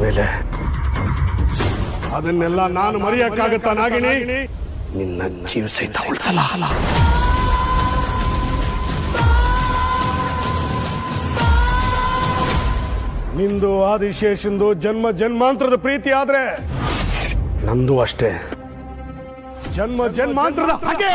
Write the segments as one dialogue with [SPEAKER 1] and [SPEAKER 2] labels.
[SPEAKER 1] ಮೇಲೆ ಅದನ್ನೆಲ್ಲ ನಾನು ಮರೆಯಕ್ಕಾಗತ್ತಾ ನಾಗಿನಿ? ನಿನ್ನ ಜೀವ ಸಹಿತ ಉಳಿಸಲ್ಲ. ನಿಂದು ಆದಿಶೇಷಂದು ಜನ್ಮ ಜನ್ಮಾಂತರದ ಪ್ರೀತಿ ಆದ್ರೆ ನಂದು ಅಷ್ಟೇ ಜನ್ಮ ಜನ್ಮಾಂತರದ ಹಾಗೆ.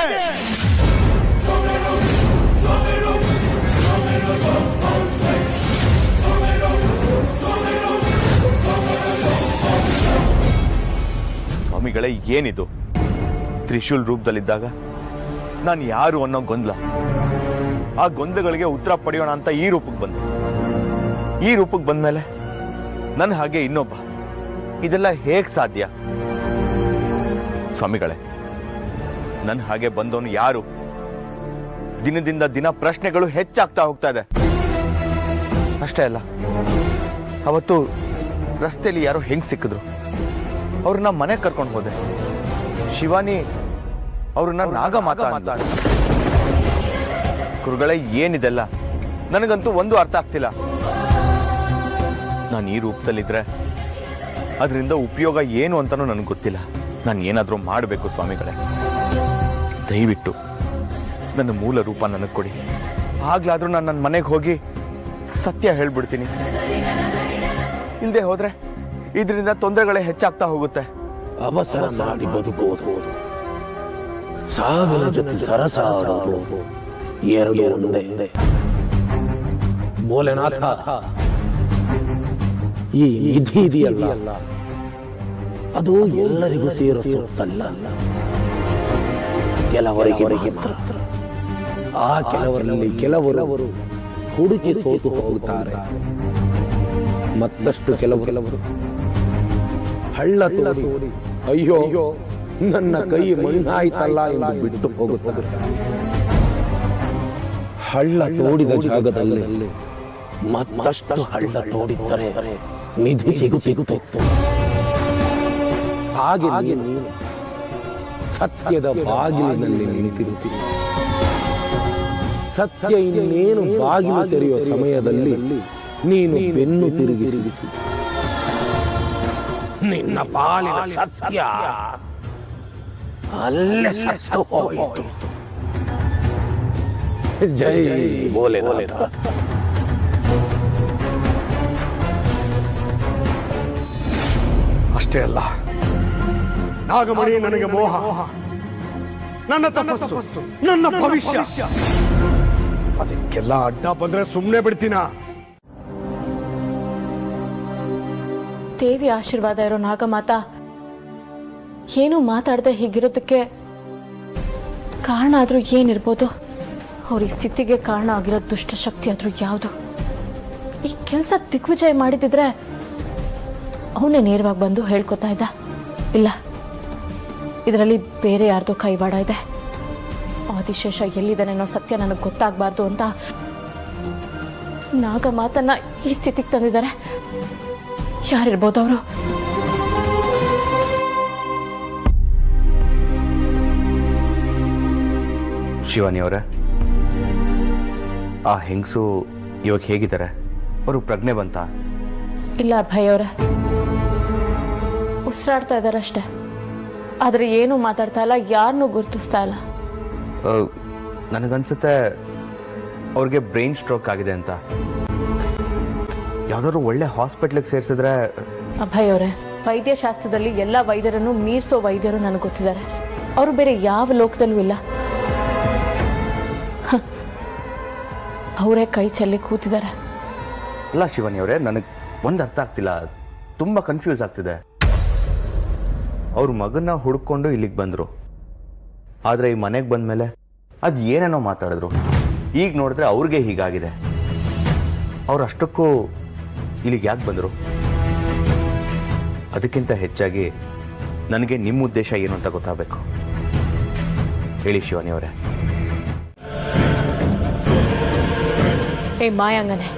[SPEAKER 2] ಸ್ವಾಮಿಗಳೇ, ಏನಿದು? ತ್ರಿಶೂಲ್ ರೂಪದಲ್ಲಿದ್ದಾಗ ನಾನು ಯಾರು ಅನ್ನೋ ಗೊಂದಲ, ಆ ಗೊಂದಲಗಳಿಗೆ ಉತ್ತರ ಪಡೆಯೋಣ ಅಂತ ಈ ರೂಪಕ್ಕೆ ಬಂದೆ. ಈ ರೂಪಕ್ಕೆ ಬಂದ್ಮೇಲೆ ನನ್ನ ಹಾಗೆ ಇನ್ನೊಬ್ಬ, ಇದೆಲ್ಲ ಹೇಗ್ ಸಾಧ್ಯ? ಸ್ವಾಮಿಗಳೇ, ನನ್ನ ಹಾಗೆ ಬಂದವನು ಯಾರು? ದಿನದಿಂದ ದಿನ ಪ್ರಶ್ನೆಗಳು ಹೆಚ್ಚಾಗ್ತಾ ಹೋಗ್ತಾ ಇದೆ. ಅಷ್ಟೇ ಅಲ್ಲ, ಅವತ್ತು ರಸ್ತೆಯಲ್ಲಿ ಯಾರೋ ಹೆಂಗ್ ಸಿಕ್ಕಿದ್ರು, ಅವ್ರನ್ನ ಮನೆ ಕರ್ಕೊಂಡು ಹೋದೆ. ಶಿವಾನಿ ಅವ್ರನ್ನ ನಾಗ ಮಾತಾಡ. ಗುರುಗಳೇ, ಏನಿದೆಲ್ಲ? ನನಗಂತೂ ಒಂದು ಅರ್ಥ ಆಗ್ತಿಲ್ಲ. ನಾನು ಈ ರೂಪದಲ್ಲಿದ್ರೆ ಅದರಿಂದ ಉಪಯೋಗ ಏನು ಅಂತಾನೂ ನನಗೆ ಗೊತ್ತಿಲ್ಲ. ನಾನು ಏನಾದರೂ ಮಾಡಬೇಕು ಸ್ವಾಮಿಗಳೇ. ದಯವಿಟ್ಟು ನನ್ನ ಮೂಲ ರೂಪ ನನಗೆ ಕೊಡಿ. ಆಗ್ಲಾದ್ರೂ ನಾನು ನನ್ನ ಮನೆಗೆ ಹೋಗಿ ಸತ್ಯ ಹೇಳ್ಬಿಡ್ತೀನಿ. ಇಲ್ಲದೆ ಹೋದ್ರೆ ಇದರಿಂದ ತೊಂದರೆಗಳೇ ಹೆಚ್ಚಾಗ್ತಾ ಹೋಗುತ್ತೆ.
[SPEAKER 1] ಅವಸರ ಮಾಡಿ ಬದುಕುವುದು, ಸಾವಿನ ಜೊತೆ ಸರಸ ಆಡೋದು ಎರಡು ಒಂದೇ. ಭೋಲೆನಾಥ, ಈ ವಿಧಿ ಇದೆಯಲ್ಲ, ಅದು ಎಲ್ಲರಿಗೂ ಸೇರೋ ಸೊತ್ತಲ್ಲ. ಕೆಲವರಿಗೆ ಮಾತ್ರ. ಆ ಕೆಲವರಲ್ಲಿ ಕೆಲವರು ಹುಡುಕಿ ಸೋತು ಹೋಗುತ್ತಾರೆ. ಮತ್ತಷ್ಟು ಕೆಲವರು ಹಳ್ಳ ತೋಡಿ ಅಯ್ಯೋ ನನ್ನ ಕೈ ಮಣ್ಣಾಯ್ತಲ್ಲ ಎಂದು ಬಿಟ್ಟು ಹೋಗುತ್ತಾರೆ. ಹಳ್ಳ ತೋಡಿದ ಜಾಗದಲ್ಲಿ ಮತ್ತಷ್ಟು ಹಳ್ಳ ತೋಡಿದ್ದರೆ ನಿಧಿ ಸಿಗುತ್ತಿತ್ತು. ಹಾಗೆ ನೀನು ಸತ್ಯದ ಬಾಗಿಲಿನಲ್ಲಿ ನಿಂತಿರುತ್ತೀನಿ. ಸತ್ಯ ಇನ್ನೇನು ಬಾಗಿಲು ತೆರೆಯುವ ಸಮಯದಲ್ಲಿ ನೀನು ಬೆನ್ನು ತಿರುಗಿಸಿ ನಿನ್ನ ಪಾಲಿನ ಸತ್ಯ ಅಲ್ಲೇ ಸತ್ತು ಹೋಯಿತು. ಜೈ ಭೋಲೆನಾಥ. ಅಷ್ಟೇ ಅಲ್ಲ, ನಾಗಮಣಿ ನನಗೆ ಮೋಹ, ನನ್ನ ತಪಸ್ಸು, ನನ್ನ ಭವಿಷ್ಯ. ಅದಕ್ಕೆಲ್ಲ ಅಡ್ಡ ಬಂದ್ರೆ ಸುಮ್ಮನೆ ಬಿಡ್ತೀನ?
[SPEAKER 3] ದೇವಿ ಆಶೀರ್ವಾದ ಇರೋ ನಾಗಮಾತಾ ಏನು ಮಾತಾಡದೆ ಹೀಗಿರೋದಕ್ಕೆ ಕಾರಣ ಆದ್ರೂ ಏನಿರ್ಬೋದು? ಅವ್ರ ಈ ಸ್ಥಿತಿಗೆ ಕಾರಣ ಆಗಿರೋ ದುಷ್ಟಶಕ್ತಿ ಆದ್ರೂ ಯಾವುದು? ಈ ಕೆಲಸ ದಿಗ್ವಿಜಯ ಮಾಡಿದಿದ್ರೆ ಅವನೇ ನೇರವಾಗಿ ಬಂದು ಹೇಳ್ಕೊತಾ ಇದ್ದ. ಇಲ್ಲ, ಇದರಲ್ಲಿ ಬೇರೆ ಯಾರ್ದೋ ಕೈವಾಡ ಇದೆ. ಆದಿಶೇಷ ಎಲ್ಲಿದ್ದಾನೇನೋ ಸತ್ಯ ನನಗೆ ಗೊತ್ತಾಗಬಾರ್ದು ಅಂತ ನಾಗಮಾತನ್ನ ಈ ಸ್ಥಿತಿಗೆ ತಂದಿದ್ದಾರೆ. ಯಾರಿರ್ಬೋದು ಅವರು?
[SPEAKER 2] ಶಿವಾನಿ ಅವರೇ, ಆ ಹೆಂಗಸು ಇವಾಗ ಹೇಗಿದ್ದಾರೆ? ಅವರು ಪ್ರಜ್ಞೆ ಬಂತ?
[SPEAKER 3] ಇಲ್ಲ ಭಯ ಅವರೇ, ಉಸಿರಾಡ್ತಾ ಇದ್ದಾರೆ ಅಷ್ಟೇ. ಆದ್ರೆ ಏನು ಮಾತಾಡ್ತಾ ಇಲ್ಲ, ಯಾರನ್ನೂ ಗುರುತಿಸ್ತಾ ಇಲ್ಲ.
[SPEAKER 2] ನನಗನ್ಸುತ್ತೆ ಅವ್ರಿಗೆ ಬ್ರೈನ್ ಸ್ಟ್ರೋಕ್ ಆಗಿದೆ ಅಂತ. ಯಾವ್ದಾದ್ರು ಒಳ್ಳೆ ಹಾಸ್ಪಿಟ್ಲಿಗೆ ಸೇರಿಸಿದ್ರೆ.
[SPEAKER 3] ಅಭಯ್ ಅವರೇ, ವೈದ್ಯಶಾಸ್ತ್ರದಲ್ಲಿ ಎಲ್ಲ ವೈದ್ಯರನ್ನು ಮೀರಿಸೋ ವೈದ್ಯರು ನನಗೆ ಗೊತ್ತಿದ್ದಾರೆ. ಅವರು ಬೇರೆ ಯಾವ ಲೋಕದಲ್ಲೂ ಇಲ್ಲ. ಅವರೇ ಕೈ ಚೆಲ್ಲಿ ಕೂತಿದ್ದಾರೆ.
[SPEAKER 2] ಅಲ್ಲ ಶಿವಾನಿ ಅವರೇ, ನನಗೆ ಒಂದು ಅರ್ಥ ಆಗ್ತಿಲ್ಲ, ತುಂಬಾ ಕನ್ಫ್ಯೂಸ್ ಆಗ್ತಿದೆ. ಅವ್ರ ಮಗನ್ನ ಹುಡ್ಕೊಂಡು ಇಲ್ಲಿಗೆ ಬಂದ್ರು, ಆದ್ರೆ ಈ ಮನೆಗೆ ಬಂದ್ಮೇಲೆ ಅದ್ ಏನೇನೋ ಮಾತಾಡಿದ್ರು. ಈಗ ನೋಡಿದ್ರೆ ಅವ್ರಿಗೆ ಹೀಗಾಗಿದೆ. ಅವ್ರು ಅಷ್ಟಕ್ಕೂ ಇಲ್ಲಿಗೆ ಯಾಕೆ ಬಂದರು? ಅದಕ್ಕಿಂತ ಹೆಚ್ಚಾಗಿ ನನಗೆ ನಿಮ್ಮ ಉದ್ದೇಶ ಏನು ಅಂತ ಗೊತ್ತಾಗಬೇಕು. ಹೇಳಿ ಶಿವಾನಿ ಅವರೇ.
[SPEAKER 3] ಏ ಮಾಯಾಂಗನೆ,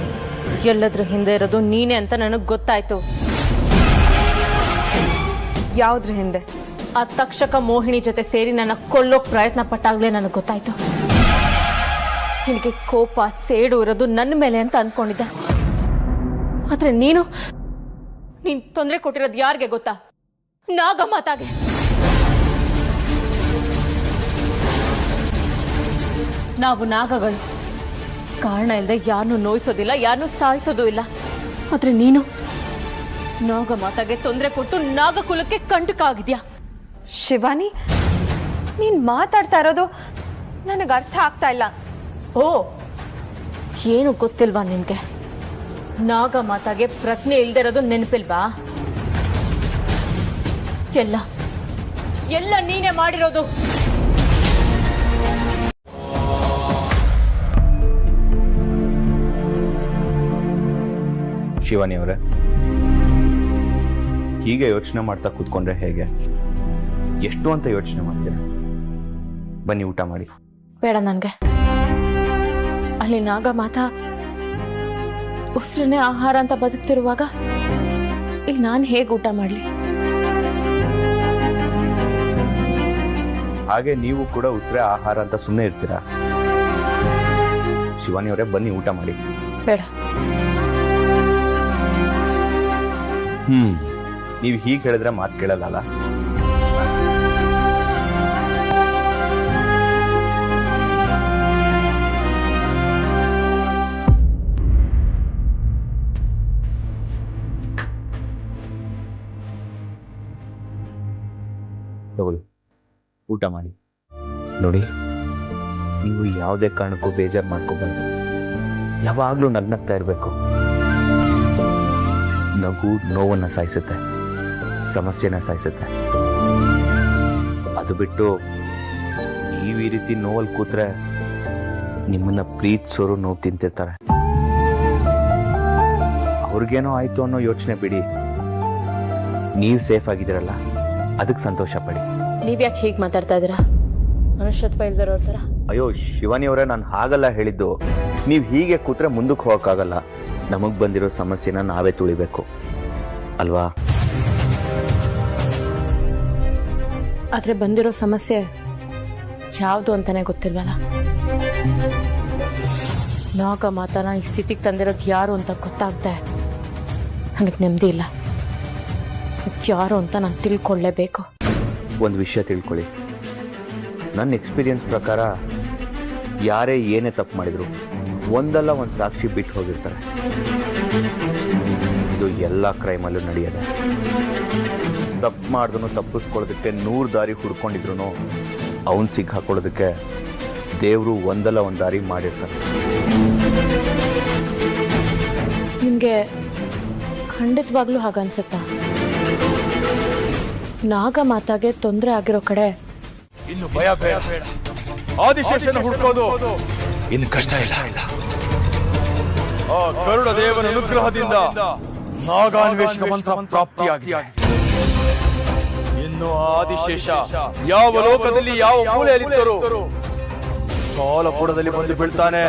[SPEAKER 3] ಎಲ್ಲದ್ರ ಹಿಂದೆ ಇರೋದು ನೀನೇ ಅಂತ ನನಗೆ ಗೊತ್ತಾಯ್ತು.
[SPEAKER 4] ಯಾವ್ದ್ರ ಹಿಂದೆ?
[SPEAKER 3] ಆ ತಕ್ಷಕ ಮೋಹಿನಿ ಜೊತೆ ಸೇರಿ ನನ್ನ ಕೊಲ್ಲೋಕ್ ಪ್ರಯತ್ನ ಪಟ್ಟಾಗ್ಲೇ ನನಗೆ ಗೊತ್ತಾಯ್ತು. ನಿನಗೆ ಕೋಪ ಸೇಡು ಇರೋದು ನನ್ನ ಮೇಲೆ ಅಂತ ಅಂದ್ಕೊಂಡಿದ್ದೆ. ಆದ್ರೆ ನೀನ್ ತೊಂದರೆ ಕೊಟ್ಟಿರೋದು ಯಾರಿಗೆ ಗೊತ್ತಾ? ನಾಗಮಾತಾಗೆ. ನಾವು ನಾಗಗಳು ಕಾರಣ ಇಲ್ಲದೆ ಯಾರನ್ನೂ ನೋಯಿಸೋದಿಲ್ಲ, ಯಾರನ್ನೂ ಸಾಯಿಸೋದು ಇಲ್ಲ. ಆದ್ರೆ ನೀನು ನಾಗಮಾತಾಗೆ ತೊಂದರೆ ಕೊಟ್ಟು ನಾಗಕುಲಕ್ಕೆ ಕಂಟಕ ಆಗಿದ್ಯಾ.
[SPEAKER 4] ಶಿವಾನಿ, ನೀನ್ ಮಾತಾಡ್ತಾ ಇರೋದು ನನಗೆ ಅರ್ಥ ಆಗ್ತಾ ಇಲ್ಲ.
[SPEAKER 3] ಓ, ಏನು ಗೊತ್ತಿಲ್ವಾ ನಿನ್ಗೆ? ನಾಗಮಾತಾಗೆ ಪ್ರಜ್ಞೆ ಇಲ್ದೇ ಇರೋದು ನೆನಪಿಲ್ವಾ? ಎಲ್ಲ ನೀನೇ ಮಾಡಿರೋದು.
[SPEAKER 2] ಶಿವಾನಿ ಅವರೇ, ಹೀಗೆ ಯೋಚನೆ ಮಾಡ್ತಾ ಕೂತ್ಕೊಂಡ್ರೆ ಹೇಗೆ? ಎಷ್ಟು ಅಂತ ಯೋಚನೆ ಮಾಡ್ತೀರಾ? ಬನ್ನಿ ಊಟ ಮಾಡಿ.
[SPEAKER 3] ಬೇಡ ನನ್ಗೆ. ಅಲ್ಲಿ ನಾಗಮಾತಾ ಉಸಿರನ್ನೇ ಆಹಾರ ಅಂತ ಬದುಕ್ತಿರುವಾಗ ಇಲ್ಲಿ ನಾನು ಹೇಗೆ ಊಟ ಮಾಡ್ಲಿ?
[SPEAKER 2] ಹಾಗೆ ನೀವು ಕೂಡ ಉಸಿರೇ ಆಹಾರ ಅಂತ ಸುಮ್ಮನೆ ಇರ್ತೀರಾ? ಶಿವಾನಿ ಅವರೇ, ಬನ್ನಿ ಊಟ ಮಾಡಿ.
[SPEAKER 3] ಬೇಡ.
[SPEAKER 2] ನೀವು ಹೀಗೆ ಹೇಳಿದ್ರೆ ಮಾತು ಕೇಳಲ್ಲ. ತಗೊಳ್ಳಿ, ಊಟ ಮಾಡಿ. ನೋಡಿ, ನೀವು ಯಾವುದೇ ಕಾರಣಕ್ಕೂ ಬೇಜಾರು ಮಾಡ್ಕೋಬಾರ್ದು. ಯಾವಾಗ್ಲೂ ನಗ್ನಗ್ತಾ ಇರಬೇಕು. ನಗು ನೋವನ್ನ ಸಾಯಿಸುತ್ತೆ, ಸಮಸ್ಯೆನ ಸಾಯಿಸುತ್ತೆ. ಅದು ಬಿಟ್ಟು ನೀವು ಈ ರೀತಿ ನೋವಲ್ಲಿ ಕೂತ್ರೆ ನಿಮ್ಮನ್ನ ಪ್ರೀತಿಸೋರು ನೋವು ತಿಂತಿರ್ತಾರೆ. ಅವ್ರಿಗೇನೋ ಆಯ್ತು ಅನ್ನೋ ಯೋಚನೆ ಬಿಡಿ. ನೀವು ಸೇಫ್ ಆಗಿದ್ದೀರಲ್ಲ, ಅದಕ್ಕೆ ಸಂತೋಷ ಪಡಿ.
[SPEAKER 3] ನೀವ್ಯಾಕೆ ಹೀಗೆ ಮಾತಾಡ್ತಾ ಇದ್ದೀರಾ? ಮನುಷ್ಯತ್ವ ಇಲ್ದಿರೋ ತರ.
[SPEAKER 2] ಅಯ್ಯೋ ಶಿವಾನಿ ಅವರೇ, ನಾನು ಹಾಗಲ್ಲ ಹೇಳಿದ್ದು. ನೀವು ಹೀಗೆ ಕೂತ್ರೆ ಮುಂದಕ್ಕೆ ಹೋಗಕ್ಕಾಗಲ್ಲ. ನಮಗ್ ಬಂದಿರೋ ಸಮಸ್ಯೆನ ನಾವೇ ತುಳಿಬೇಕು ಅಲ್ವಾ?
[SPEAKER 3] ಆದ್ರೆ ಬಂದಿರೋ ಸಮಸ್ಯೆ ಯಾವುದು ಅಂತಾನೆ ಗೊತ್ತಿಲ್ವಲ್ಲ. ನಾಗಮಾತಾನ ಈ ಸ್ಥಿತಿಗೆ ತಂದಿರೋದು ಯಾರು ಅಂತ ಗೊತ್ತಾಗ್ದೆ ನನಗೆ ನೆಮ್ಮದಿ ಇಲ್ಲ. ಯಾರು ಅಂತ ನಾನು ತಿಳ್ಕೊಳ್ಳೇಬೇಕು.
[SPEAKER 2] ಒಂದು ವಿಷಯ ತಿಳ್ಕೊಳ್ಳಿ, ನನ್ನ ಎಕ್ಸ್ಪೀರಿಯನ್ಸ್ ಪ್ರಕಾರ ಯಾರೇ ಏನೇ ತಪ್ಪು ಮಾಡಿದ್ರು ಒಂದಲ್ಲ ಒಂದು ಸಾಕ್ಷಿ ಬಿಟ್ಟು ಹೋಗಿರ್ತಾರೆ. ಇದು ಎಲ್ಲ ಕ್ರೈಮಲ್ಲೂ ನಡೆಯೋದೆ. ತಪ್ಪು ಮಾಡಿದ್ರು ತಪ್ಪಿಸ್ಕೊಳ್ಳೋದಕ್ಕೆ 100 ದಾರಿ ಹುಡ್ಕೊಂಡಿದ್ರು ಅವನ್ ಸಿಗ್ ಹಾಕೊಳ್ಳೋದಕ್ಕೆ ದೇವರು ಒಂದಲ್ಲ ಒಂದು ದಾರಿ ಮಾಡಿರ್ತಾರೆ.
[SPEAKER 3] ನಿಮ್ಗೆ ಖಂಡಿತವಾಗ್ಲೂ ಹಾಗನ್ಸುತ್ತಾ? ನಾಗಮಾತಾಗೆ ತೊಂದರೆ ಆಗಿರೋ ಕಡೆ
[SPEAKER 5] ಇನ್ನು ಭಯ ಬೇಡ. ಆದಿಶೇಷನ ಹುಡುಕೋದು ಇನ್ನು ಕಷ್ಟ ಇಲ್ಲ. ಆ ಗರುಡ ದೇವನ ಅನುಗ್ರಹದಿಂದ ನಾಗಾನ್ವೇಷಕ ಮಂತ್ರ ಪ್ರಾಪ್ತಿಯಾಗಿದೆ. ಇನ್ನು ಆದಿಶೇಷ ಯಾವ ಲೋಕದಲ್ಲಿ ಯಾವ ಮೂಲೆಯಲ್ಲಿದ್ದರೂ ಕಾಲಪುರದಲ್ಲಿ ಬಂದು ಬೀಳ್ತಾನೆ.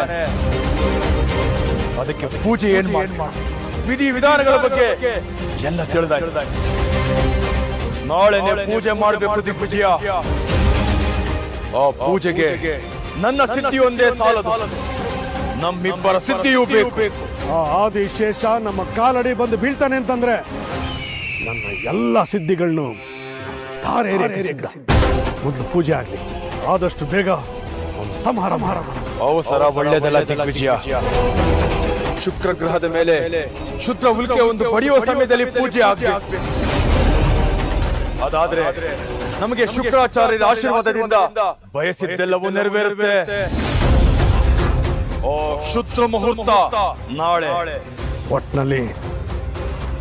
[SPEAKER 5] ಅದಕ್ಕೆ ಪೂಜೆ ಏನ್ ಮಾಡಿ, ವಿಧಿ ವಿಧಾನಗಳ ಬಗ್ಗೆ ಎಲ್ಲ ತಿಳಿದ. ನಾಳೆನೆ ಪೂಜೆ ಮಾಡಬೇಕು ದಿಗ್ವಿಜಯ. ಆ ಪೂಜೆಗೆ ನನ್ನ ಸಿದ್ಧಿ ಒಂದೇ ಸಾಲದು, ನಮ್ಮಿಬ್ಬರ ಸಿದ್ಧಿಯೂ ಬೇಕು.
[SPEAKER 6] ಆ ಆದಿಶೇಷ ನಮ್ಮ ಕಾಲಡಿ ಬಂದು ಬೀಳ್ತಾನೆ ಅಂತಂದ್ರೆ ನನ್ನ ಎಲ್ಲ ಸಿದ್ಧಿಗಳನ್ನು ಮೊದಲು ಪೂಜೆ ಆಗ್ಲಿ. ಆದಷ್ಟು ಬೇಗ ಒಂದು ಸಂಹಾರ ಮಾಡೋಣ.
[SPEAKER 5] ಅವಸರ ಒಳ್ಳೆಯದಲ್ಲ ದಿಗ್ವಿಜಯ. ಶುಕ್ರ ಗ್ರಹದ ಮೇಲೆ ಶುದ್ಧ ಉಲ್ಕೆ ಒಂದು ಪಡೆಯುವ ಸಮಯದಲ್ಲಿ ಪೂಜೆ ಆಗ್ಬೇಕು. ಅದಾದ್ರೆ ನಮಗೆ ಶುಕ್ರಾಚಾರ್ಯರ ಆಶೀರ್ವಾದದಿಂದ ಬಯಸಿದ್ದೆಲ್ಲವೂ ನೆರವೇರುತ್ತೆ. ಓ ಶುದ್ರ ಮುಹೂರ್ತ ನಾಳೆ.
[SPEAKER 6] ಒಟ್ನಲ್ಲಿ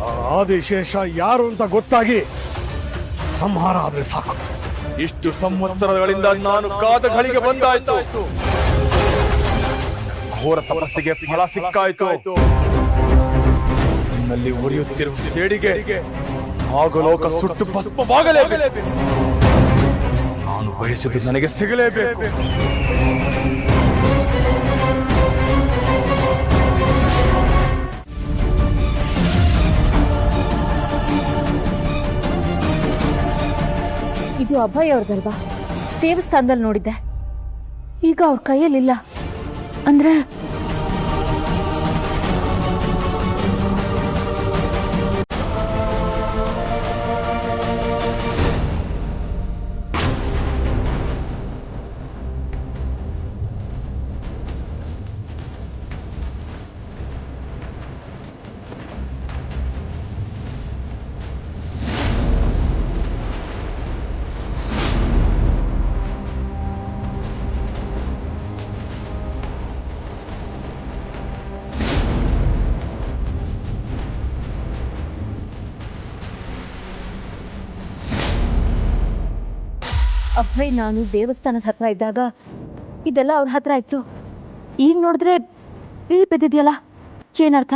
[SPEAKER 6] ಆ ಆದಿಶೇಷ ಯಾರು ಅಂತ ಗೊತ್ತಾಗಿ ಸಂಹಾರ ಆದ್ರೆ ಸಾಕು.
[SPEAKER 5] ಇಷ್ಟು ಸಂವತ್ಸರಗಳಿಂದ ನಾನು ಕಾದ ಗಳಿಗೆ ಬಂದಾಯ್ತು. ಘೋರ ತಪಸ್ಸಿಗೆ ಫಲ ಸಿಕ್ಕಾಯ್ತು. ನನ್ನಲ್ಲಿ ಉರಿಯುತ್ತಿರುವ ಸೇಡಿಗೆ ಆಗಲೋಕ ಸುಟ್ಟು ಭಸ್ಮವಾಗಲೇಬೇಕು. ನಾನು ಬಯಸುವುದು ನನಗೆ ಸಿಗಲೇಬೇಕು.
[SPEAKER 3] ಇದು ಅಭಯ್ ಅವ್ರದಲ್ವಾ? ದೇವಸ್ಥಾನದಲ್ಲಿ ನೋಡಿದ್ದೆ. ಈಗ ಅವ್ರ ಕೈಯಲ್ಲಿಲ್ಲ ಅಂದ್ರೆ ಅಭಯ್ ನಾನು ದೇವಸ್ಥಾನದ ಹತ್ರ ಇದ್ದಾಗ ಇದೆಲ್ಲ ಅವ್ರ ಹತ್ರ ಇತ್ತು. ಈಗ ನೋಡಿದ್ರೆ ಇಳಿ ಬಿದ್ದಿದೆಯಲ್ಲ, ಏನರ್ಥ?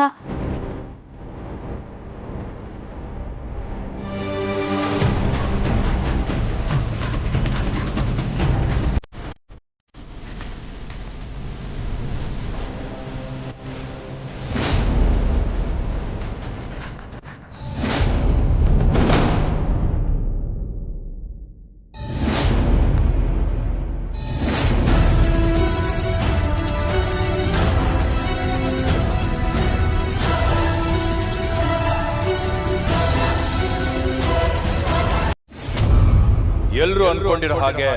[SPEAKER 5] ಎಲ್ರು ಅನ್ಕೊಂಡಿರೋ ಹಾಗೆ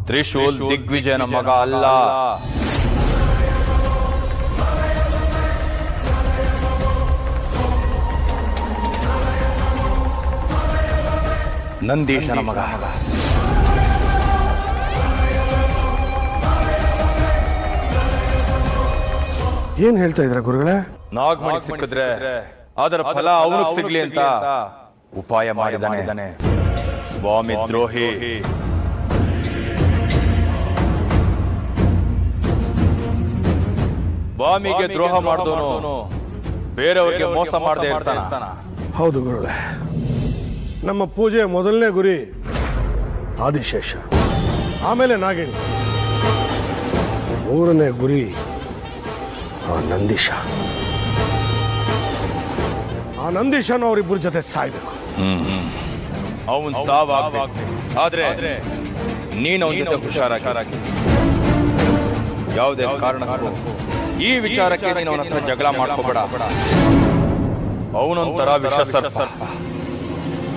[SPEAKER 5] ತ್ರಿಶೂಲ್ ದಿಗ್ವಿಜಯನ ಮಗ ಅಲ್ಲ. ನಂದೀಶನ ಮಗ.
[SPEAKER 6] ಏನ್ ಹೇಳ್ತಾ ಇದ್ರ ಗುರುಗಳೇ?
[SPEAKER 5] ನಾಗಮಣಿ ಸಿಕ್ಕಿದ್ರೆ ಅದರ ಫಲ ಅವನಿಗೆ ಸಿಗ್ಲಿ ಅಂತ ಉಪಾಯ ಮಾಡಿದಾನೆ ಸ್ವಾಮಿ ದ್ರೋಹಿ. ಸ್ವಾಮಿಗೆ ದ್ರೋಹ ಮಾಡಿದವನು ಬೇರೆಯವ್ರಿಗೆ ಮೋಸ ಮಾಡದೆ ಇರ್ತಾನ.
[SPEAKER 6] ಹೌದು ಗುರುಗಳೇ, ನಮ್ಮ ಪೂಜೆಯ ಮೊದಲನೇ ಗುರಿ ಆದಿಶೇಷ, ಆಮೇಲೆ ನಾಗಿಣಿ, ಮೂರನೇ ಗುರಿ ಆ ನಂದೀಶ. ಆ ನಂದೀಶನ ಅವರಿಬ್ಬರ ಜೊತೆ ಸಾಯ್ಬೇಕು.
[SPEAKER 5] ಅವನ್ ಸಾವಾಗ್ಬೇಕು. ಆದ್ರೆ ನೀನು ಅವನ ಜೊತೆ ಹುಷಾರಾಗಿ. ಯಾವುದೇ ಕಾರಣಕ್ಕೂ ಈ ವಿಚಾರಕ್ಕೆ ನೀನು ಅವನ ಹತ್ರ ಜಗಳ ಮಾಡ್ಕೋಬೇಡ. ಅವನೊಂಥರ ವಿಷ ಸರ್ಪ.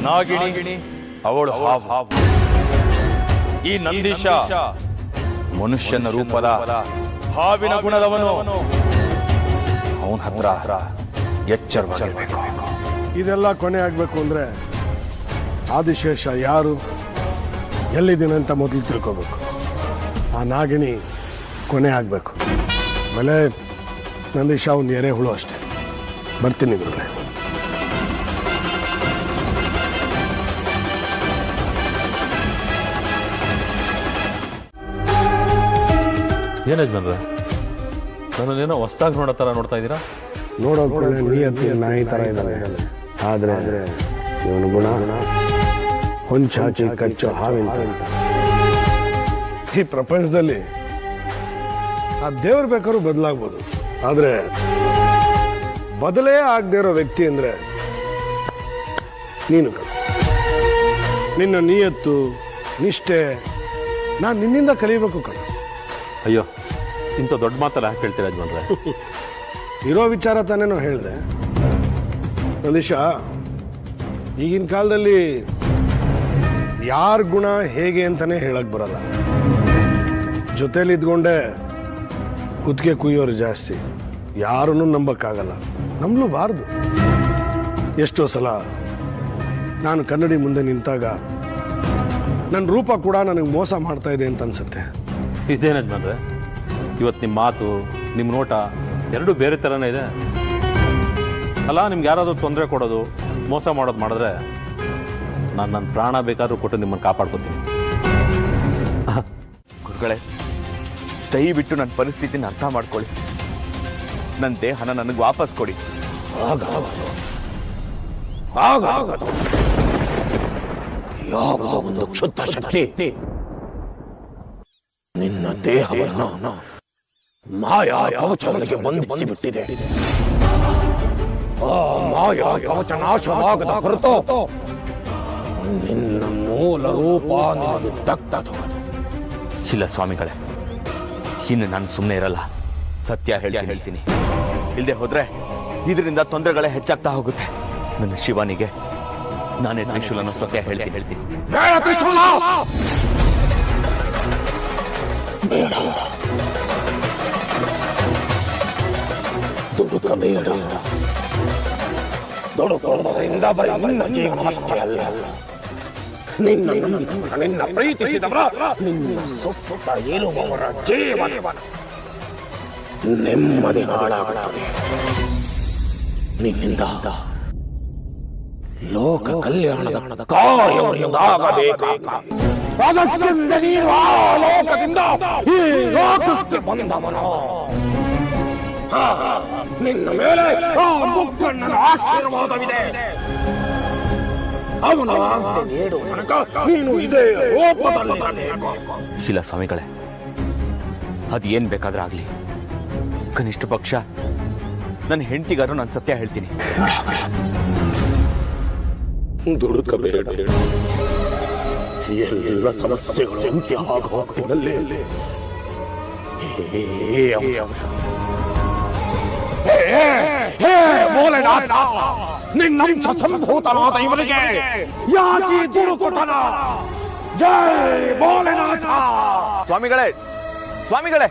[SPEAKER 5] ನಾಗಿಣಿ ಅವಳು ಹಾವು. ಈ ನಂದೀಶ ಮನುಷ್ಯನ ರೂಪದ ಹಾವಿನ ಗುಣದವನು. ಅವನ ಹತ್ರ ಎಚ್ಚರವಾಗಿರ್ಬೇಕು.
[SPEAKER 6] ಇದೆಲ್ಲ ಕೊನೆ ಆಗ್ಬೇಕು ಅಂದ್ರೆ ಆದಿಶೇಷ ಯಾರು, ಎಲ್ಲಿದ್ದೀನಿ ಅಂತ ಮೊದಲು ತಿಳ್ಕೋಬೇಕು. ಆ ನಾಗಿಣಿ ಕೊನೆ ಆಗ್ಬೇಕು. ಆಮೇಲೆ ನಂದೀಶ ಒಂದು ಎರೆಹುಳು ಅಷ್ಟೇ. ಬರ್ತೀನಿ ಗುರುಗಳೇ.
[SPEAKER 7] ಏನಜ್ಮನ್ರೆ, ನನ್ನನ್ನೇನೋ ಹೊಸ್ದಾಗಿ ನೋಡೋ ಥರ ನೋಡ್ತಾ ಇದ್ದೀರಾ?
[SPEAKER 6] ನೋಡೋಕೆ ನಿಯತ್ತಿ ನಾಯಿ ತರ ಇದ್ದಾನೆ, ಆದ್ರೆ ಇವನು ಗುಣ ಹೊಂಚಾಚಿ ಕಚ್ಚೋ ಹಾವಿನ. ಈ ಪ್ರಪಂಚದಲ್ಲಿ ಆ ದೇವ್ರು ಬೇಕಾದ್ರೂ ಬದಲಾಗ್ಬೋದು, ಆದ್ರೆ ಬದಲೇ ಆಗದೆ ಇರೋ ವ್ಯಕ್ತಿ ಅಂದ್ರೆ ನೀನು ಕಣ. ನಿನ್ನ ನಿಯತ್ತು ನಿಷ್ಠೆ ನಾನು ನಿನ್ನಿಂದ ಕಲಿಬೇಕು ಕಣ.
[SPEAKER 7] ಅಯ್ಯೋ, ಇಂಥ ದೊಡ್ಡ ಮಾತಲ್ಲ ಯಾಕೆ ಹೇಳ್ತೀರಾ ಯಜಮಾನ್ರೆ?
[SPEAKER 6] ಇರೋ ವಿಚಾರ ತಾನೇನೋ ಹೇಳಿದೆ ನಂದೀಶ. ಈಗಿನ ಕಾಲದಲ್ಲಿ ಯಾರ ಗುಣ ಹೇಗೆ ಅಂತಾನೆ ಹೇಳಕ್ ಬರಲ್ಲ. ಜೊತೆಲಿ ಇದ್ಕೊಂಡೆ ಕುತ್ತಿಗೆ ಕುಯ್ಯೋರು ಜಾಸ್ತಿ. ಯಾರನ್ನೂ ನಂಬಕ್ಕಾಗಲ್ಲ, ನಂಬಲೂಬಾರ್ದು. ಎಷ್ಟೋ ಸಲ ನಾನು ಕನ್ನಡಿ ಮುಂದೆ ನಿಂತಾಗ ನನ್ನ ರೂಪ ಕೂಡ ನನಗೆ ಮೋಸ ಮಾಡ್ತಾ ಇದೆ ಅಂತ ಅನ್ಸುತ್ತೆ.
[SPEAKER 7] ಇದೇನು ಯಜಮಾನ್ರೆ, ಇವತ್ತು ನಿಮ್ಮ ಮಾತು, ನಿಮ್ಮ ನೋಟ ಎರಡೂ ಬೇರೆ ಥರನೇ ಇದೆ ಅಲ್ಲ? ನಿಮ್ಗೆ ಯಾರಾದರೂ ತೊಂದರೆ ಕೊಡೋದು, ಮೋಸ ಮಾಡೋದು ಮಾಡಿದ್ರೆ ನಾನು ನನ್ನ ಪ್ರಾಣ ಬೇಕಾದ್ರೂ ಕೊಟ್ಟು ನಿಮ್ಮನ್ನು ಕಾಪಾಡ್ಕೊತೀನಿ.
[SPEAKER 2] ಗುರುಗಳೇ, ದಯವಿಟ್ಟು ನನ್ನ ಪರಿಸ್ಥಿತಿನ ಅರ್ಥ ಮಾಡ್ಕೊಳ್ಳಿ. ನನ್ನ ದೇಹನ ನನಗೆ ವಾಪಸ್ ಕೊಡಿ.
[SPEAKER 1] ಯಾವುದೋ ಒಂದು ಕ್ಷುದ್ರ ಶಕ್ತಿ ನಿನ್ನ ದೇಹವನ್ನು ಮಾಯಾ ಕವಚಗಳಿಗೆ ಬಂಧಿಸಿ ಬಿಟ್ಟಿದೆ. ಆ ಮಾಯಾ ಕವಚ ನಾಶವಾಗದ ಹೊರತು ನಿನ್ನ ಮೂಲ ರೂಪ ನಿನಗೆ ದಕ್ಕದು.
[SPEAKER 2] ಇಲ್ಲ ಸ್ವಾಮಿಗಳೇ, ಇನ್ನು ನಾನು ಸುಮ್ಮನೆ ಇರಲ್ಲ. ಸತ್ಯ ಹೇಳ್ತೀನಿ. ಇಲ್ಲದೆ ಹೋದ್ರೆ ಇದರಿಂದ ತೊಂದರೆಗಳೇ ಹೆಚ್ಚಾಗ್ತಾ ಹೋಗುತ್ತೆ. ನನ್ನ ಶಿವನಿಗೆ ನಾನೇ ತ್ರಿಶೂಲನ ಸತ್ಯ ಹೇಳ್ತೀನಿ.
[SPEAKER 1] ಬೇಡ ತ್ರಿಶೂಲ, ಬೇಡ, ದುಡುಕಬೇಡ. ದುಡುಕೋದ್ರಿಂದ ಬರೀ ನಿನ್ನ ಜೀವನ ಅಷ್ಟೇ ಅಲ್ಲ, ನಿನ್ನ ಪ್ರೀತಿಸಿದವರ, ನಿನ್ನ ಸುತ್ತ ಇರುವವರ ಜೀವನ ನೆಮ್ಮದಿ ಹಾಳಾಗುತ್ತದೆ. ನಿನ್ನಿಂದ ಲೋಕ ಕಲ್ಯಾಣದ ಕಾರ್ಯವನ್ನು ಆಗಬೇಕಾಗ ಅದಕ್ಕೆಂದು ನೀನು ಆ ಲೋಕದಿಂದ ಈ ಲೋಕಕ್ಕೆ ಬಂದವನು. ನಿನ್ನ ಮೇಲೆ ಆ ಮುಕ್ಕಣ್ಣನ ಆಶೀರ್ವಾದವಿದೆ. ಅವನ ಆಜ್ಞೆ ನೀಡುವ ತನಕ ನೀನು ಇದೇ ರೂಪದಲ್ಲಿರಬೇಕು.
[SPEAKER 2] ಇಲ್ಲ ಸ್ವಾಮಿಗಳೇ, ಅದೇನ್ ಬೇಕಾದ್ರೂ ಆಗ್ಲಿ, ಕನಿಷ್ಠ ಪಕ್ಷ ನನ್ನ ಹೆಂಡತಿಗಾರು ನಾನು ಸತ್ಯ ಹೇಳ್ತೀನಿ.
[SPEAKER 1] ದುಡುಕಬೇಡ. ಎಲ್ಲ ಸಮಸ್ಯೆಗಳು ಅಂತ್ಯ ಆಗುವ ಹೊತ್ತಿನಲ್ಲಿ ಭೋಲೆನಾಥ, ನಿನ್ನಂಶ ಸಂಭೂತನಾದ ಇವನಿಗೆ ಯಾಕೆ ದುಡುಕುತನ? ಜೈ ಭೋಲೆನಾಥ.
[SPEAKER 2] ಸ್ವಾಮಿಗಳೇ, ಸ್ವಾಮಿಗಳೇ,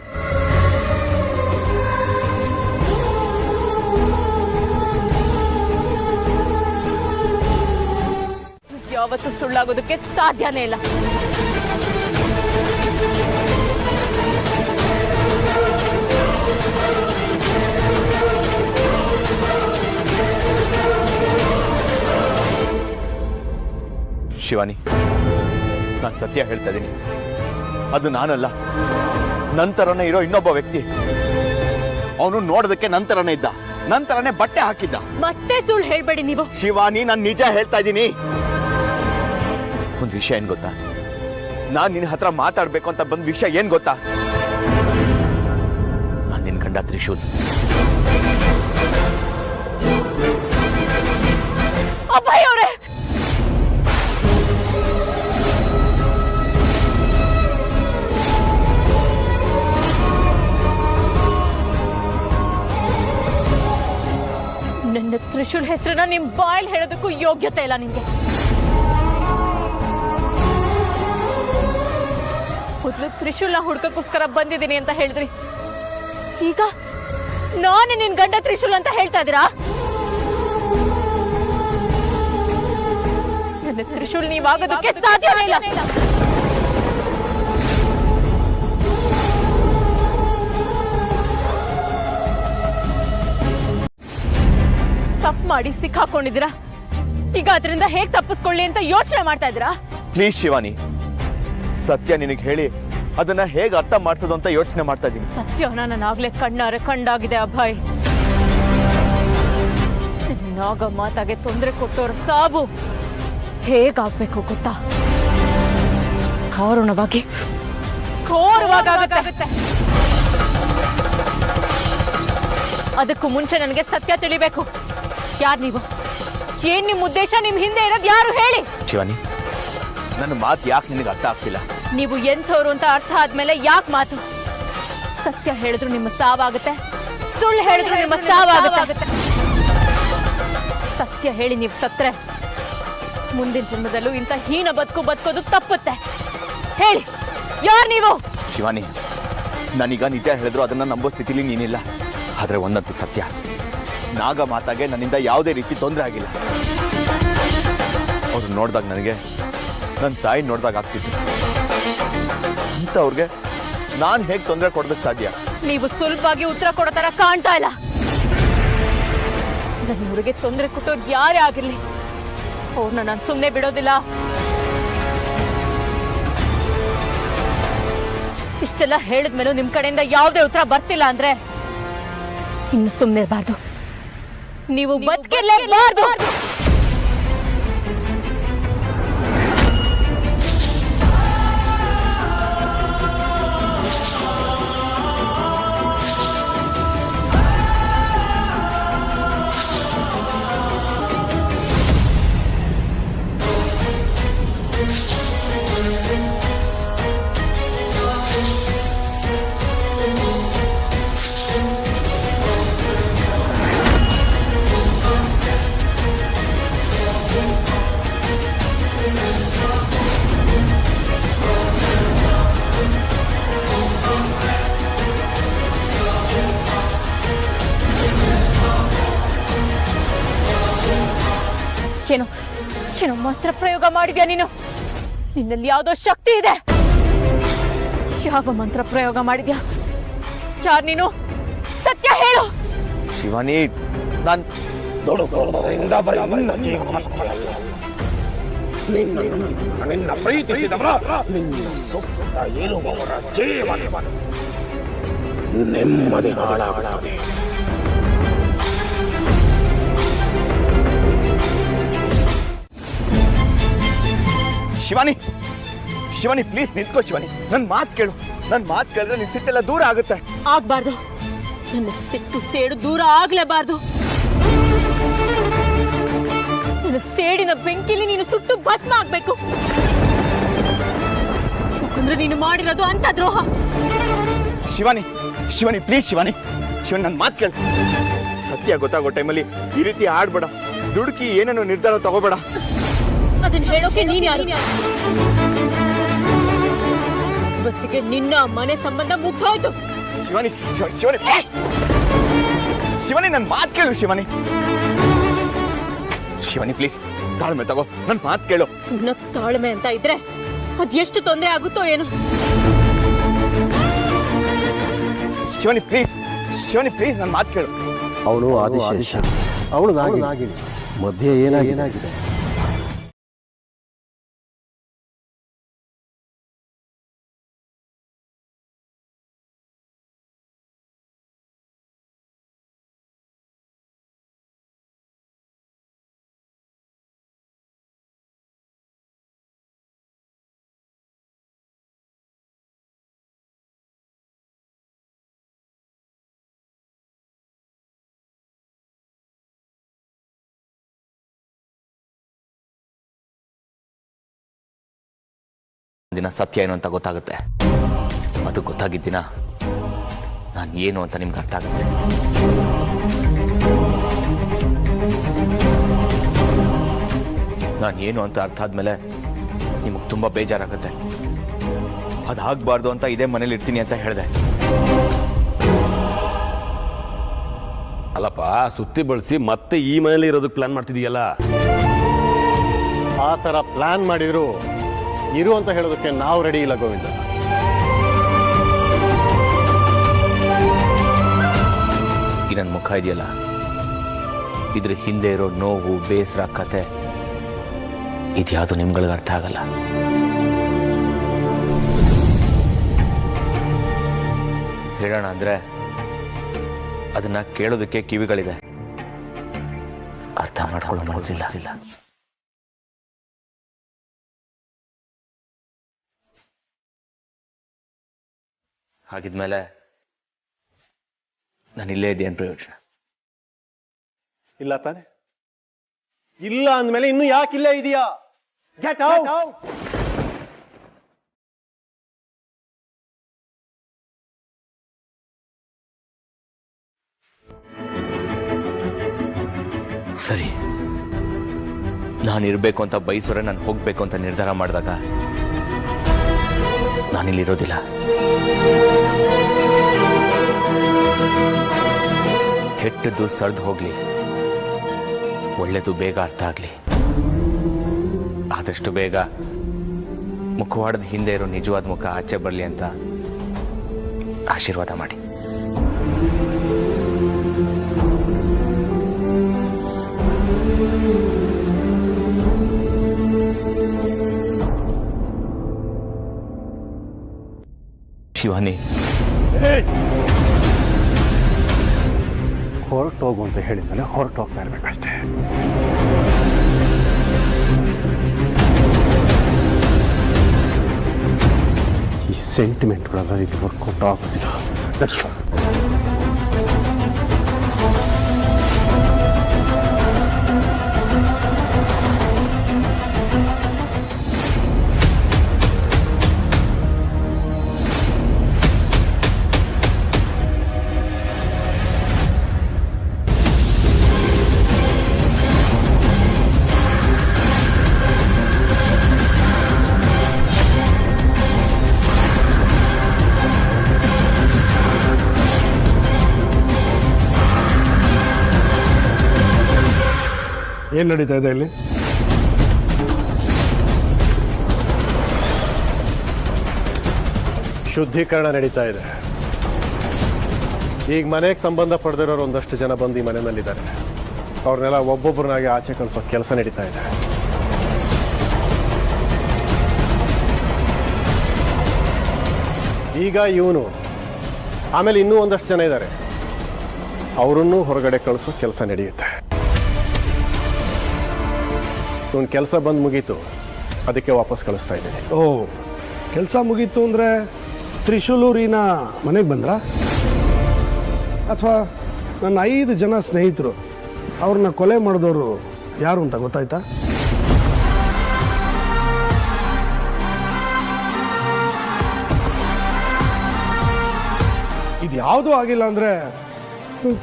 [SPEAKER 3] ಯಾವತ್ತೂ ಸುಳ್ಳಾಗೋದಕ್ಕೆ ಸಾಧ್ಯನೇ ಇಲ್ಲ.
[SPEAKER 2] ಶಿವಾನಿ, ನಾನು ಸತ್ಯ ಹೇಳ್ತಾ ಇದ್ದೀನಿ. ಅದು ನಾನಲ್ಲ, ನಂತರನೇ ಇರೋ ಇನ್ನೊಬ್ಬ ವ್ಯಕ್ತಿ. ಅವನು ನೋಡೋದಕ್ಕೆ ನಂತರನೇ ಇದ್ದ, ನಂತರನೇ ಬಟ್ಟೆ ಹಾಕಿದ್ದ.
[SPEAKER 3] ಮತ್ತೆ ಸುಳ್ಳು ಹೇಳ್ಬೇಡಿ ನೀವು.
[SPEAKER 2] ಶಿವಾನಿ, ನಾನು ನಿಜ ಹೇಳ್ತಾ ಇದ್ದೀನಿ. ಒಂದು ವಿಷಯ ಏನ್ ಗೊತ್ತಾ? ನಾನ್ ನಿನ್ನ ಹತ್ರ ಮಾತಾಡ್ಬೇಕು ಅಂತ ಬಂದ ವಿಷಯ ಏನ್ ಗೊತ್ತಾ? ನಾನ್ ನಿನ್ ಗಂಡ ತ್ರಿಶೂಲ್.
[SPEAKER 3] ಅಭಯ್ ಅವರೇ, ನನ್ನ ತ್ರಿಶೂಲ್ ಹೆಸರನ್ನ ನಿಮ್ ಬಾಯಲ್ಲಿ ಹೇಳೋದಕ್ಕೂ ಯೋಗ್ಯತೆ ಇಲ್ಲ ನಿಮ್ಗೆ. ಮೊದಲು ತ್ರಿಶೂಲ್ನ ಹುಡ್ಕಕ್ಕೋಸ್ಕರ ಬಂದಿದ್ದೀನಿ ಅಂತ ಹೇಳಿದ್ರಿ, ಈಗ ನಾನು ನಿನ್ ಗಂಡ ತ್ರಿಶೂಲ್ ಅಂತ ಹೇಳ್ತಾ ಇದ್ದೀರಾ? ನನ್ನ ತ್ರಿಶೂಲ್ ನೀವಾಗೋದಕ್ಕೆ ಸಾಧ್ಯವೇ ಇಲ್ಲ. ತಪ್ಪು ಮಾಡಿ ಸಿಕ್ಕಾಕೊಂಡಿದ್ದೀರಾ, ಈಗ ಅದರಿಂದ ಹೇಗ್ ತಪ್ಪಿಸ್ಕೊಳ್ಳಿ ಅಂತ ಯೋಚನೆ ಮಾಡ್ತಾ ಇದ್ದೀರಾ?
[SPEAKER 2] ಪ್ಲೀಸ್ ಶಿವಾನಿ, ಸತ್ಯ ನಿನಗೆ ಹೇಳಿ ಅದನ್ನ ಹೇಗೆ ಅರ್ಥ ಮಾಡಿಸೋದು ಅಂತ ಯೋಚನೆ ಮಾಡ್ತಾ ಇದ್ದೀನಿ.
[SPEAKER 3] ಸತ್ಯವನ್ನ ನಾನಾಗ್ಲೇ ಕಣ್ಣಾರೆ ಕಂಡಾಗಿದೆ ಅಭಯ್. ನಾಗ ಮಾತಾಗೆ ತೊಂದರೆ ಕೊಟ್ಟೋರ ಸಾವು ಹೇಗಾಗ್ಬೇಕು ಗೊತ್ತಾ? ದಾರುಣವಾಗಿ, ಘೋರವಾಗುತ್ತೆ. ಅದಕ್ಕೂ ಮುಂಚೆ ನನಗೆ ಸತ್ಯ ತಿಳಿಬೇಕು. ಯಾರು ನೀವು? ಏನ್ ನಿಮ್ ಉದ್ದೇಶ? ನಿಮ್ ಹಿಂದೆ ಇರೋದು ಯಾರು ಹೇಳಿ?
[SPEAKER 2] ಶಿವಾನಿ, ನನ್ನ ಮಾತು ಯಾಕೆ ನಿನಗೆ ಅರ್ಥ ಆಗ್ತಿಲ್ಲ?
[SPEAKER 3] ನೀವು ಎಂಥವ್ರು ಅಂತ ಅರ್ಥ ಆದ್ಮೇಲೆ ಯಾಕೆ ಮಾತು? ಸತ್ಯ ಹೇಳಿದ್ರು ನಿಮ್ಮ ಸಾವಾಗುತ್ತೆ, ಸುಳ್ಳು ಹೇಳಿದ್ರು ನಿಮ್ಮ ಸಾವಾಗುತ್ತೆ. ಸತ್ಯ ಹೇಳಿ ನೀವು ಸತ್ರೆ ಮುಂದಿನ ಜನ್ಮದಲ್ಲೂ ಇಂಥ ಹೀನ ಬದುಕೋದು ತಪ್ಪುತ್ತೆ. ಹೇಳಿ, ಯಾರು ನೀವು?
[SPEAKER 2] ಶಿವಾನಿ, ನಾನೀಗ ನಿಜ ಹೇಳಿದ್ರು ಅದನ್ನ ನಂಬೋ ಸ್ಥಿತಿಲಿ ನೀನಿಲ್ಲ. ಆದ್ರೆ ಒಂದಂತೂ ಸತ್ಯ, ನಾಗ ಮಾತಾಗೆ ನನ್ನಿಂದ ಯಾವುದೇ ರೀತಿ ತೊಂದರೆ ಆಗಿಲ್ಲ. ಅವ್ರು ನೋಡಿದಾಗ ನನಗೆ ನನ್ನ ತಾಯಿ ನೋಡಿದಾಗ ಆಗ್ತಿತ್ತು. ಅವ್ರಿಗೆ ನಾನ್ ಹೇಗೆ ತೊಂದರೆ ಕೊಡೋದಕ್ಕೆ ಸಾಧ್ಯ?
[SPEAKER 3] ನೀವು ಸುಲಭವಾಗಿ ಉತ್ತರ ಕೊಡೋ ತರ ಕಾಣ್ತಾ ಇಲ್ಲ. ನನ್ನ ಊರಿಗೆ ತೊಂದರೆ ಕೊಟ್ಟೋರು ಯಾರೇ ಆಗಿರ್ಲಿ, ಅವ್ರನ್ನ ನಾನು ಸುಮ್ಮನೆ ಬಿಡೋದಿಲ್ಲ. ಇಷ್ಟೆಲ್ಲ ಹೇಳಿದ್ಮೇಲೂ ನಿಮ್ ಕಡೆಯಿಂದ ಯಾವುದೇ ಉತ್ತರ ಬರ್ತಿಲ್ಲ ಅಂದ್ರೆ ಇನ್ನು ಸುಮ್ಮನೆ ಇರಬಾರ್ದು. ನೀವು ಬದುಕಿರಲೇಬಾರ್ದು. ಏನೋ ಮಂತ್ರ ಪ್ರಯೋಗ ಮಾಡಿದ್ಯಾ ನೀನು? ನಿನ್ನಲ್ಲಿ ಯಾವುದೋ ಶಕ್ತಿ ಇದೆ. ಯಾವ ಮಂತ್ರ ಪ್ರಯೋಗ ಮಾಡಿದ್ಯಾ? ಯಾರು ನೀನು? ಸತ್ಯ ಹೇಳು.
[SPEAKER 2] ಶಿವಾನಿ, ನಾನು
[SPEAKER 6] ನಿನ್ನ ಪ್ರೀತಿಸಿದವರ ನಿನ್ನ ಸುತ್ತ ಇರುವವರ ಜೀವನ ನೆಮ್ಮದಿ ಹಾಳಾಗುತ್ತದೆ.
[SPEAKER 2] ಶಿವಾನಿ, ಶಿವಾನಿ ಪ್ಲೀಸ್ ನಿಂತ್ಕೋ ಶಿವಾನಿ, ನನ್ ಮಾತು ಕೇಳು. ನನ್ ಮಾತು ಕೇಳಿದ್ರೆ ನಿನ್ ಸಿಟ್ಟೆಲ್ಲ ದೂರ ಆಗುತ್ತೆ.
[SPEAKER 3] ಆಗ್ಬಾರ್ದು, ನನ್ನ ಸಿಟ್ಟು ಸೇಡು ದೂರ ಆಗ್ಲೇಬಾರ್ದು. ನನ್ನ ಸೇಡಿನ ಬೆಂಕಿಲಿ ನೀನು ಸುಟ್ಟು ಭಸ್ಮ ಆಗ್ಬೇಕು. ಯಾಕಂದ್ರೆ ನೀನು ಮಾಡಿರೋದು ಅಂತ ದ್ರೋಹ.
[SPEAKER 2] ಶಿವಾನಿ, ಶಿವಾನಿ ಪ್ಲೀಸ್ ಶಿವಾನಿ, ಶಿವಾನಿ ನನ್ ಮಾತು ಕೇಳು. ಸತ್ಯ ಗೊತ್ತಾಗೋ ಟೈಮಲ್ಲಿ ಈ ರೀತಿ ಆಡ್ಬೇಡ, ದುಡುಕಿ ಏನೇನೋ ನಿರ್ಧಾರ ತಗೋಬೇಡ.
[SPEAKER 3] ಅದನ್ನ ಹೇಳೋಕೆ ನೀನ್ ಯಾರು? ಇವತ್ತಿಗೆ ನಿನ್ನ ಮನೆ ಸಂಬಂಧ ಮುಗ್ದೋಯ್ತು.
[SPEAKER 2] ಶಿವಾನಿ, ಶಿವಾನಿ ಪ್ಲೀಸ್ ಶಿವಾನಿ ನನ್ ಮಾತು ಕೇಳು. ಶಿವಾನಿ, ಶಿವಾನಿ ಪ್ಲೀಸ್ ತಾಳ್ಮೆ ತಗೋ, ನನ್ ಮಾತು ಕೇಳು.
[SPEAKER 3] ನಕ್ ತಾಳ್ಮೆ ಅಂತ ಇದ್ರೆ ಅದೆಷ್ಟು ತೊಂದರೆ ಆಗುತ್ತೋ ಏನು.
[SPEAKER 2] ಶಿವಾನಿ ಪ್ಲೀಸ್, ಶಿವಾನಿ ಪ್ಲೀಸ್ ನನ್ ಮಾತು ಕೇಳು.
[SPEAKER 1] ಅವನು ಆದಿಶೇಷ, ಅವಳು ನಾಗಿನಿ. ಮಧ್ಯೆ ಏನಾಗಿದೆ?
[SPEAKER 2] ದಿನ ಸತ್ಯ ಏನು ಅಂತ ಗೊತ್ತಾಗುತ್ತೆ. ಅದು ಗೊತ್ತಾಗಿದ್ದ ದಿನ ನಾನು ಏನು ಅಂತ ನಿಮ್ಗೆ ಅರ್ಥ ಆಗುತ್ತೆ. ನಾನು ಏನು ಅಂತ ಅರ್ಥ ಆದ್ಮೇಲೆ ನಿಮಗೆ ತುಂಬಾ ಬೇಜಾರಾಗುತ್ತೆ. ಅದಾಗಬಾರ್ದು ಅಂತ ಇದೇ ಮನೇಲಿ ಇರ್ತೀನಿ ಅಂತ ಹೇಳಿದೆ.
[SPEAKER 6] ಅಲ್ಲಪ್ಪ, ಸುತ್ತಿ ಬಳಸಿ ಮತ್ತೆ ಈ ಮನೇಲಿ ಇರೋದಕ್ಕೆ ಪ್ಲಾನ್ ಮಾಡ್ತಿದೀಯಲ್ಲ. ಆ ತರ ಪ್ಲಾನ್ ಮಾಡಿದ್ರು ಇರು ಅಂತ ಹೇಳೋದಕ್ಕೆ ನಾವು ರೆಡಿ ಇಲ್ಲ ಗೋವಿಂದ.
[SPEAKER 2] ಈ ನನ್ನ ಮುಖ ಇದೆಯಲ್ಲ, ಇದ್ರ ಹಿಂದೆ ಇರೋ ನೋವು, ಬೇಸರ, ಕತೆ ಇದ್ಯಾವುದು ನಿಮ್ಗಳಿಗೆ ಅರ್ಥ ಆಗಲ್ಲ. ಹೇಳೋಣ ಅಂದ್ರೆ ಅದನ್ನ ಕೇಳೋದಕ್ಕೆ ಕಿವಿಗಳಿದೆ, ಅರ್ಥ ಮಾಡ್ಕೊಳ್ಳೋ ಮನಸ್ಸಿಲ್ಲ. ಹಾಗಿದ್ಮೇಲೆ ನಾನು ಇಲ್ಲೇ ಇದೆಯೇನು ಪ್ರಯೋಜನ?
[SPEAKER 6] ಇಲ್ಲ ತಾನೆ? ಇಲ್ಲ ಅಂದ್ಮೇಲೆ ಇನ್ನು ಯಾಕೆ ಇಲ್ಲೇ ಇದೆಯಾ? Get out.
[SPEAKER 2] ಸರಿ, ನಾನಿರ್ಬೇಕು ಅಂತ ಬಯಸೋರೆ ನಾನು ಹೋಗ್ಬೇಕು ಅಂತ ನಿರ್ಧಾರ ಮಾಡಿದಾಗ ನಾನಿಲ್ಲಿರೋದಿಲ್ಲ. ಕೆಟ್ಟದ್ದು ಸರಿದು ಹೋಗ್ಲಿ, ಒಳ್ಳೆದು ಬೇಗ ಅರ್ಥ ಆಗ್ಲಿ. ಆದಷ್ಟು ಬೇಗ ಮುಖವಾಡದ ಹಿಂದೆ ಇರೋ ನಿಜವಾದ ಮುಖ ಆಚೆ ಬರಲಿ ಅಂತ ಆಶೀರ್ವಾದ ಮಾಡಿ. ಶಿವಾನಿ,
[SPEAKER 6] ಹೊರಟೋಗು ಅಂತ ಹೇಳಿದ್ಮೇಲೆ ಹೊರಟೋಗ್ತಾ ಇರ್ಬೇಕಷ್ಟೇ. ಈ ಸೆಂಟಿಮೆಂಟ್ಗಳೆಲ್ಲ ಇದು ವರ್ಕೌಟ್ ಆಗೋದಿಲ್ಲ. ಏನ್ ನಡೀತಾ ಇದೆ ಇಲ್ಲಿ? ಶುದ್ಧೀಕರಣ ನಡೀತಾ ಇದೆ. ಈಗ ಮನೆಗೆ ಸಂಬಂಧ ಪಡೆದಿರೋರು ಒಂದಷ್ಟು ಜನ ಬಂದು ಈ ಮನೆಯಲ್ಲಿದ್ದಾರೆ. ಅವ್ರನ್ನೆಲ್ಲ ಒಬ್ಬೊಬ್ಬರನ್ನಾಗಿ ಆಚೆ ಕಳಿಸೋ ಕೆಲಸ ನಡೀತಾ ಇದೆ. ಈಗ ಇವನು, ಆಮೇಲೆ ಇನ್ನೂ ಒಂದಷ್ಟು ಜನ ಇದ್ದಾರೆ, ಅವರನ್ನು ಹೊರಗಡೆ ಕಳಿಸೋ ಕೆಲಸ ನಡೆಯುತ್ತೆ. ಇವನ್ ಕೆಲಸ ಬಂದು ಮುಗೀತು, ಅದಕ್ಕೆ ವಾಪಸ್ ಕಳಿಸ್ತಾ ಇದ್ದೀನಿ.
[SPEAKER 8] ಓ, ಕೆಲಸ ಮುಗೀತು ಅಂದರೆ ತ್ರಿಶೂಲೂರಿನ ಮನೆಗೆ ಬಂದ್ರಾ? ಅಥವಾ ನನ್ನ 5 ಜನ ಸ್ನೇಹಿತರು ಅವ್ರನ್ನ ಕೊಲೆ ಮಾಡಿದವರು ಯಾರು ಅಂತ ಗೊತ್ತಾಯ್ತಾ? ಇದು ಯಾವುದೂ ಆಗಿಲ್ಲ ಅಂದರೆ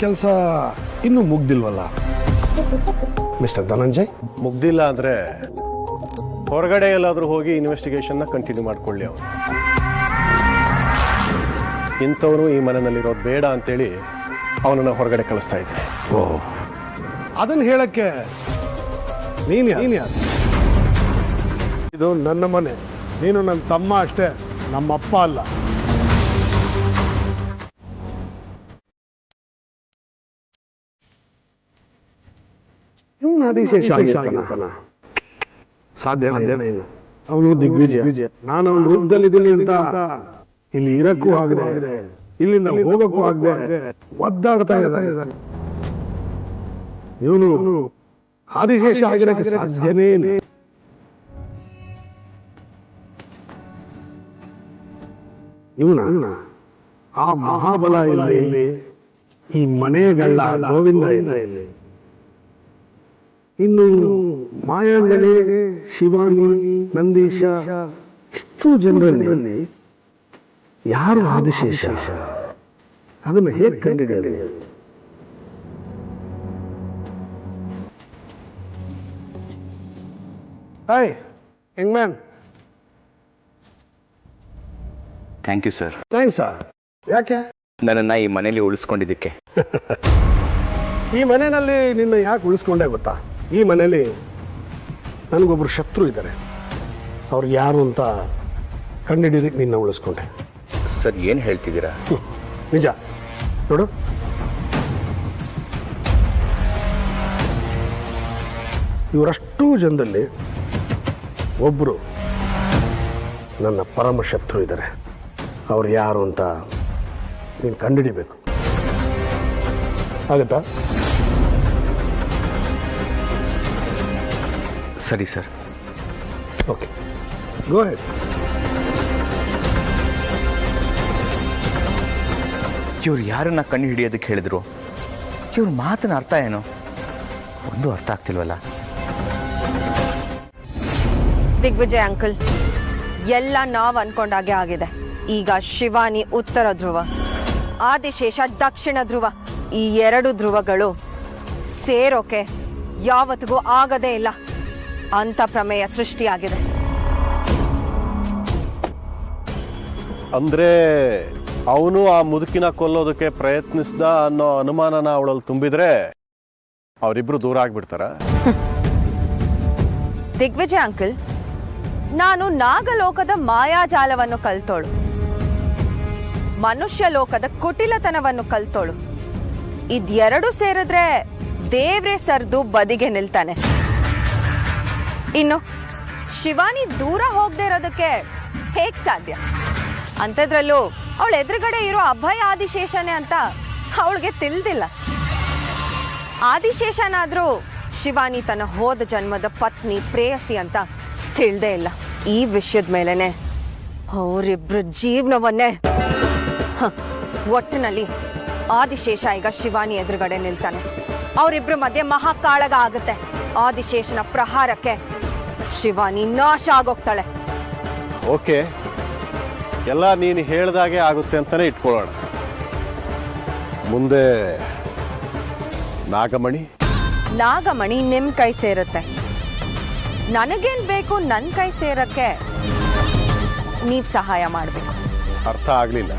[SPEAKER 8] ಕೆಲಸ ಇನ್ನೂ ಮುಗ್ದಿಲ್ವಲ್ಲ ಮಿಸ್ಟರ್ ಧನಂಜಯ್?
[SPEAKER 6] ಮುಗ್ದಿಲ್ಲ ಅಂದ್ರೆ ಹೊರಗಡೆ ಎಲ್ಲಾದ್ರೂ ಹೋಗಿ ಇನ್ವೆಸ್ಟಿಗೇಷನ್ನ ಕಂಟಿನ್ಯೂ ಮಾಡ್ಕೊಳ್ಳಿ. ಅವನು ಇಂಥವನು ಈ ಮನೆಯಲ್ಲಿರೋದು ಬೇಡ ಅಂತೇಳಿ ಅವನನ್ನು ಹೊರಗಡೆ ಕಳಿಸ್ತಾ ಇದ್ದೀನಿ.
[SPEAKER 8] ಓ, ಅದನ್ನು ಹೇಳಕ್ಕೆ ನೀನು ಯಾರು? ಇದು ನನ್ನ ಮನೆ, ನೀನು ನನ್ನ ತಮ್ಮ ಅಷ್ಟೇ, ನಮ್ಮಪ್ಪ ಅಲ್ಲ. ಸಾಧ್ಯನೇ ಇಲ್ಲ. ಅವನು ದಿಗ್ವಿಜಯ, ನಾನು ಅವನ ರೂಪದಲ್ಲಿದ್ದೀನಿ ಅಂತ ಇಲ್ಲಿ ಇರಕ್ಕೂ ಆಗದೆ, ಇಲ್ಲಿಂದ ಹೋಗಕ್ಕೂ ಆಗದೆ ಒದ್ದಾಡ್ತಾ ಇದ್ದಾನೆ. ಇವನು ಆದಿಶೇಷ ಆಗಿರಕ್ಕೆ ಸಾಧ್ಯನೇ ಇಲ್ಲ. ಇವನ ಆ ಮಹಾಬಲ ಇಲ್ಲ ಇಲ್ಲಿ, ಈ ಮನೆಗಳ ಗೋವಿಂದ ಇಲ್ಲ ಇಲ್ಲಿ. ಇನ್ನು ಮಾಯಾಂಗನೆ, ಶಿವಾನಿ, ನಂದೀಶ, ಇಷ್ಟು ಜನರಲ್ಲಿ ಯಾರು ಆದಿಶೇಷ? ಅದನ್ನು ಹೇಗೆ ಕಂಡಿಡಿಯಲಿ? Hi young man.
[SPEAKER 2] Thank you sir.
[SPEAKER 8] Thanks. ಯಾಕೆ?
[SPEAKER 2] ನನ್ನನ್ನು ಈ ಮನೇಲಿ ಉಳಿಸ್ಕೊಂಡಿದ್ದಕ್ಕೆ.
[SPEAKER 8] ಈ ಮನೆಯಲ್ಲಿ ನಿನ್ನ ಯಾಕೆ ಉಳಿಸ್ಕೊಂಡೆ ಗೊತ್ತಾ? ಈ ಮನೇಲಿ ನನಗೊಬ್ರು ಶತ್ರು ಇದ್ದಾರೆ, ಅವ್ರು ಯಾರು ಅಂತ ಕಂಡುಹಿಡಿಯೋದಕ್ಕೆ ನಿನ್ನ ಉಳಿಸ್ಕೊಂಡೆ.
[SPEAKER 2] ಸರ್, ಏನು ಹೇಳ್ತಿದ್ದೀರಾ?
[SPEAKER 8] ನಿಜ. ನೋಡು, ಇವರಷ್ಟೂ ಜನದಲ್ಲಿ ಒಬ್ಬರು ನನ್ನ ಪರಮ ಶತ್ರು ಇದ್ದಾರೆ. ಅವ್ರು ಯಾರು ಅಂತ ನೀನು ಕಂಡುಹಿಡಿಬೇಕು. ಆಗುತ್ತಾ?
[SPEAKER 2] ಸರಿ ಸರ್.
[SPEAKER 8] ಓಕೆ, ಗೋ ಹೆಡ್.
[SPEAKER 2] ಇವ್ರು ಯಾರನ್ನ ಕಂಡು ಹಿಡಿಯೋದಕ್ಕೆ ಹೇಳಿದ್ರು? ಇವ್ರ ಮಾತಿನ ಅರ್ಥ ಏನು? ಒಂದು ಅರ್ಥ ಆಗ್ತಿಲ್ವಲ್ಲ.
[SPEAKER 4] ದಿಗ್ವಿಜಯ್ ಅಂಕಲ್, ಎಲ್ಲ ನಾವ್ ಅನ್ಕೊಂಡಾಗೆ ಆಗಿದೆ. ಈಗ ಶಿವಾನಿ ಉತ್ತರ ಧ್ರುವ, ಆದಿಶೇಷ ದಕ್ಷಿಣ ಧ್ರುವ. ಈ 2 ಧ್ರುವಗಳು ಸೇರೋಕೆ ಯಾವತ್ತಿಗೂ ಆಗದೇ ಇಲ್ಲ ಅಂತ ಪ್ರಮೇಯ ಸೃಷ್ಟಿಯಾಗಿದೆ.
[SPEAKER 6] ಅಂದ್ರೆ ಅವನು ಆ ಮುದುಕಿನ ಕೊಲ್ಲೋದಕ್ಕೆ ಪ್ರಯತ್ನಿಸ್ದ ಅನ್ನೋ ಅನುಮಾನನ ಅವಳಲ್ಲಿ ತುಂಬಿದ್ರೆ ಅವರಿಬ್ರು ದೂರ ಆಗ್ಬಿಡ್ತಾರ?
[SPEAKER 4] ದಿಗ್ವಿಜಯ್ ಅಂಕಲ್, ನಾನು ನಾಗಲೋಕದ ಮಾಯಾಜಾಲವನ್ನು ಕಲ್ತೋಳು, ಮನುಷ್ಯ ಲೋಕದ ಕುಟಿಲತನವನ್ನು ಕಲ್ತೋಳು. ಇದೆರಡು ಸೇರಿದ್ರೆ ದೇವ್ರೆ ಸರ್ದು ಬದಿಗೆ ನಿಲ್ತಾನೆ. ಇನ್ನು ಶಿವಾನಿ ದೂರ ಹೋಗದೆ ಇರೋದಕ್ಕೆ ಹೇಗ್ ಸಾಧ್ಯ? ಅಂಥದ್ರಲ್ಲೂ ಅವಳ ಎದುರುಗಡೆ ಇರೋ ಅಭಯ ಆದಿಶೇಷನೇ ಅಂತ ಅವಳಿಗೆ ತಿಳಿದಿಲ್ಲ. ಆದಿಶೇಷನಾದ್ರೂ ಶಿವಾನಿ ತನ್ನ ಹೋದ ಜನ್ಮದ ಪತ್ನಿ, ಪ್ರೇಯಸಿ ಅಂತ ತಿಳಿದೇ ಇಲ್ಲ. ಈ ವಿಷಯದ ಮೇಲೆನೆ ಅವರಿಬ್ರು ಜೀವನವನ್ನೇ ಒಟ್ಟಿನಲ್ಲಿ ಆದಿಶೇಷ ಈಗ ಶಿವಾನಿ ಎದುರುಗಡೆ ನಿಲ್ತಾನೆ. ಅವರಿಬ್ರ ಮಧ್ಯೆ ಮಹಾಕಾಳಗ ಆಗುತ್ತೆ. ಆದಿಶೇಷನ ಪ್ರಹಾರಕ್ಕೆ ಶಿವಾನಿ ನಾಶ ಆಗೋಗ್ತಾಳೆ.
[SPEAKER 6] ಓಕೆ, ಎಲ್ಲ ನೀನು ಹೇಳ್ದಾಗೆ ಆಗುತ್ತೆ ಅಂತಾನೆ ಇಟ್ಕೊಳ್ಳೋಣ. ಮುಂದೆ
[SPEAKER 4] ನಾಗಮಣಿ ನಿಮ್ ಕೈ ಸೇರುತ್ತೆ. ನನಗೇನ್ ಬೇಕು, ನನ್ನ ಕೈ ಸೇರಕ್ಕೆ ನೀವ್ ಸಹಾಯ ಮಾಡ್ಬೇಕು.
[SPEAKER 6] ಅರ್ಥ ಆಗ್ಲಿಲ್ಲ.